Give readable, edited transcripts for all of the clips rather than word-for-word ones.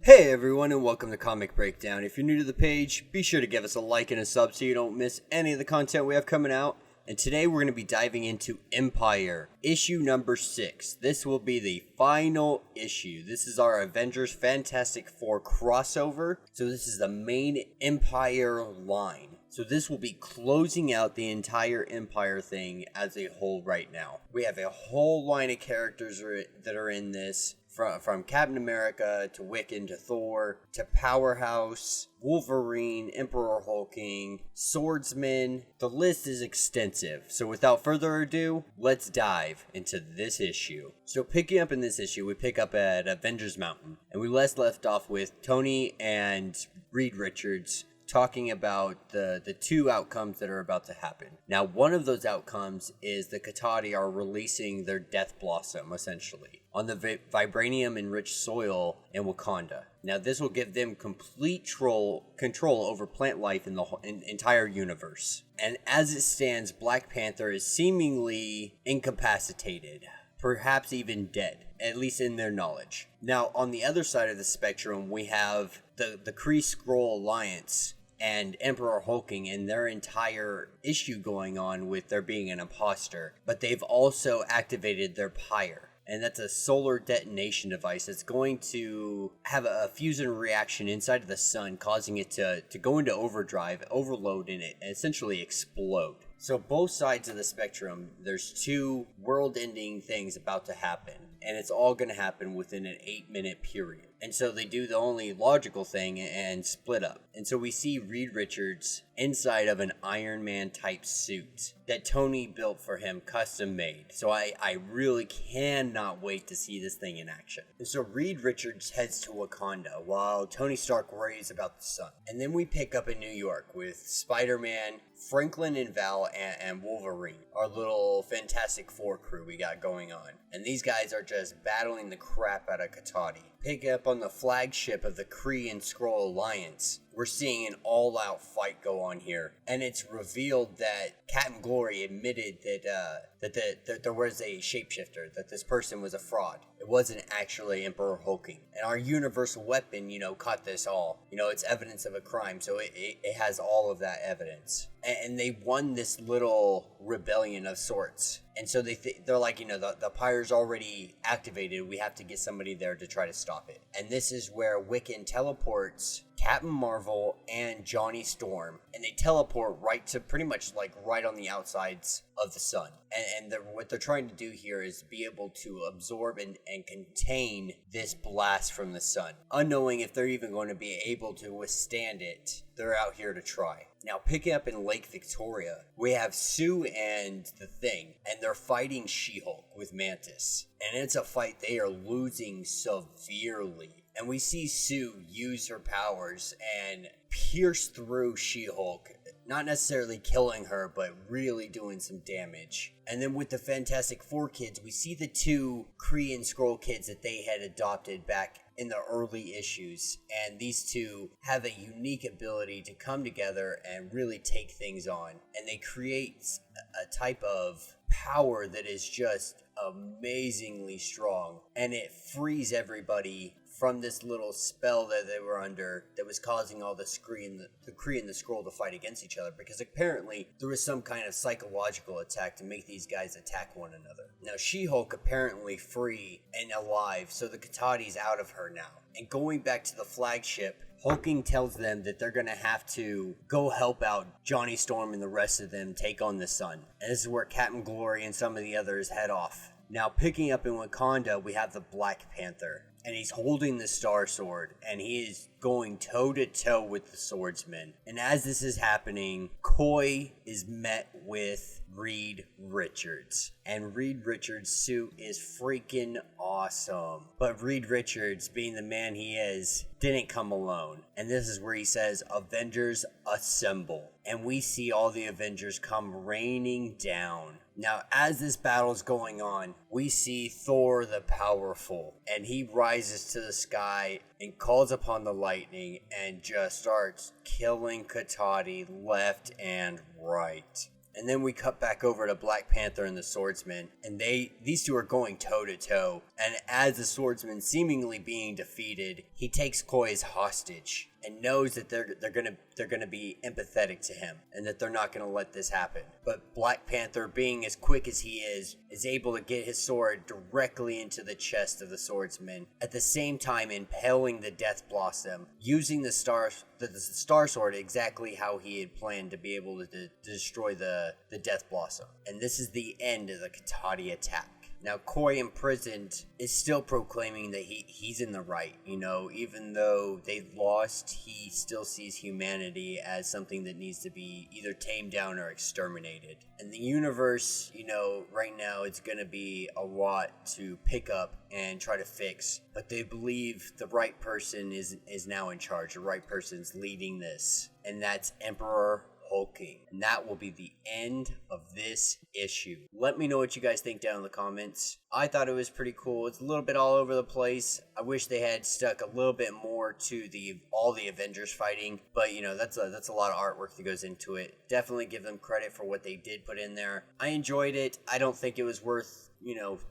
Hey everyone, and welcome to Comic Breakdown. If you're new to the page, be sure to give us a like and a sub so you don't miss any of the content we have coming out. And today we're going to be diving into Empyre, issue number 6. This will be the final issue. This is our Avengers Fantastic Four crossover. So this is the main Empyre line. So this will be closing out the entire Empyre thing as a whole right now. We have a whole line of characters that are in this. From Captain America to Wiccan to Thor to Powerhouse, Wolverine, Emperor Hulking, Swordsman. The list is extensive. So without further ado, let's dive into this issue. So picking up in this issue, we pick up at Avengers Mountain. And we left off with Tony and Reed Richards talking about the two outcomes that are about to happen. Now, one of those outcomes is the Catastrophe are releasing their Death Blossom, essentially, on the vibranium-enriched soil in Wakanda. Now, this will give them complete control over plant life in the entire universe. And as it stands, Black Panther is seemingly incapacitated, perhaps even dead, at least in their knowledge. Now, on the other side of the spectrum, we have the Kree-Skrull Alliance and Emperor Hulking and their entire issue going on with there being an imposter. But they've also activated their pyre. And that's a solar detonation device that's going to have a fusion reaction inside of the sun, causing it to go into overdrive, overload in it, and essentially explode. So both sides of the spectrum, there's two world-ending things about to happen. And it's all going to happen within an 8-minute period. And so they do the only logical thing and split up. And so we see Reed Richards inside of an Iron Man type suit that Tony built for him, custom made. So I really cannot wait to see this thing in action. And so Reed Richards heads to Wakanda while Tony Stark worries about the sun. And then we pick up in New York with Spider-Man, Franklin and Val, and Wolverine, our little Fantastic Four crew we got going on. And these guys are just battling the crap out of Catastrophe. Pick up on the flagship of the Kree and Skrull Alliance. We're seeing an all-out fight go on here, and it's revealed that Captain Glory admitted that there was a shapeshifter, that this person was a fraud. It wasn't actually Emperor Hulking. And our universal weapon, caught this all. It's evidence of a crime, so it has all of that evidence. And they won this little rebellion of sorts. And so they're like, the pyre's already activated. We have to get somebody there to try to stop it. And this is where Wiccan teleports Captain Marvel and Johnny Storm, and they teleport right to pretty much right on the outsides of the sun. And what they're trying to do here is be able to absorb and contain this blast from the sun. Unknowing if they're even going to be able to withstand it, they're out here to try. Now, picking up in Lake Victoria, we have Sue and the Thing, and they're fighting She-Hulk with Mantis. And it's a fight they are losing severely. And we see Sue use her powers and pierce through She-Hulk, not necessarily killing her, but really doing some damage. And then with the Fantastic Four kids, we see the two Kree and Skrull kids that they had adopted back in the early issues. And these two have a unique ability to come together and really take things on. And they create a type of power that is just amazingly strong. And it frees everybody from this little spell that they were under that was causing all the Kree and the Skrull to fight against each other, because apparently there was some kind of psychological attack to make these guys attack one another. Now, She-Hulk apparently free and alive, so the Katahdin's out of her now. And going back to the flagship, Hulking tells them that they're going to have to go help out Johnny Storm and the rest of them take on the sun. And this is where Captain Glory and some of the others head off. Now, picking up in Wakanda, we have the Black Panther. And he's holding the Star Sword, and he is going toe-to-toe with the Swordsman. And as this is happening, Koi is met with Reed Richards. And Reed Richards' suit is freaking awesome. But Reed Richards, being the man he is, didn't come alone. And this is where he says, "Avengers, assemble." And we see all the Avengers come raining down. Now, as this battle's going on, we see Thor the Powerful, and he rises to the sky and calls upon the lightning and just starts killing Katati left and right. And then we cut back over to Black Panther and the Swordsman, and these two are going toe to toe. And as the Swordsman seemingly being defeated, he takes Koi as hostage and knows that they're gonna be empathetic to him and that they're not gonna let this happen. But Black Panther, being as quick as he is able to get his sword directly into the chest of the Swordsman, at the same time impaling the Death Blossom, using the Star Sword exactly how he had planned to be able to destroy the Death Blossom. And this is the end of the Katati attack. Now, Koi, imprisoned, is still proclaiming that he's in the right. You know, even though they lost, he still sees humanity as something that needs to be either tamed down or exterminated. And the universe, you know, right now it's going to be a lot to pick up and try to fix. But they believe the right person is now in charge. The right person's leading this. And that's Emperor Hulking. And that will be the end of this issue. Let me know what you guys think down in the comments. I thought it was pretty cool. It's a little bit all over the place. I wish they had stuck a little bit more to all the Avengers fighting, but you know, that's a lot of artwork that goes into it. Definitely give them credit for what they did put in there. I enjoyed it. I don't think it was worth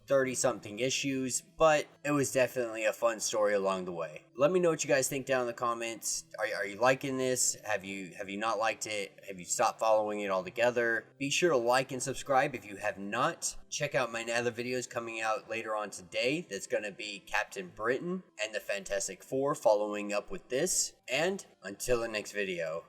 30 something issues, but it was definitely a fun story along the way. Let me know what you guys think down in the comments. Are you liking this? Have you not liked it? Have you stopped following it altogether? Be sure to like and subscribe if you have not. Check out my other videos coming out later on today. That's going to be Captain Britain and the Fantastic Four following up with this. And until the next video.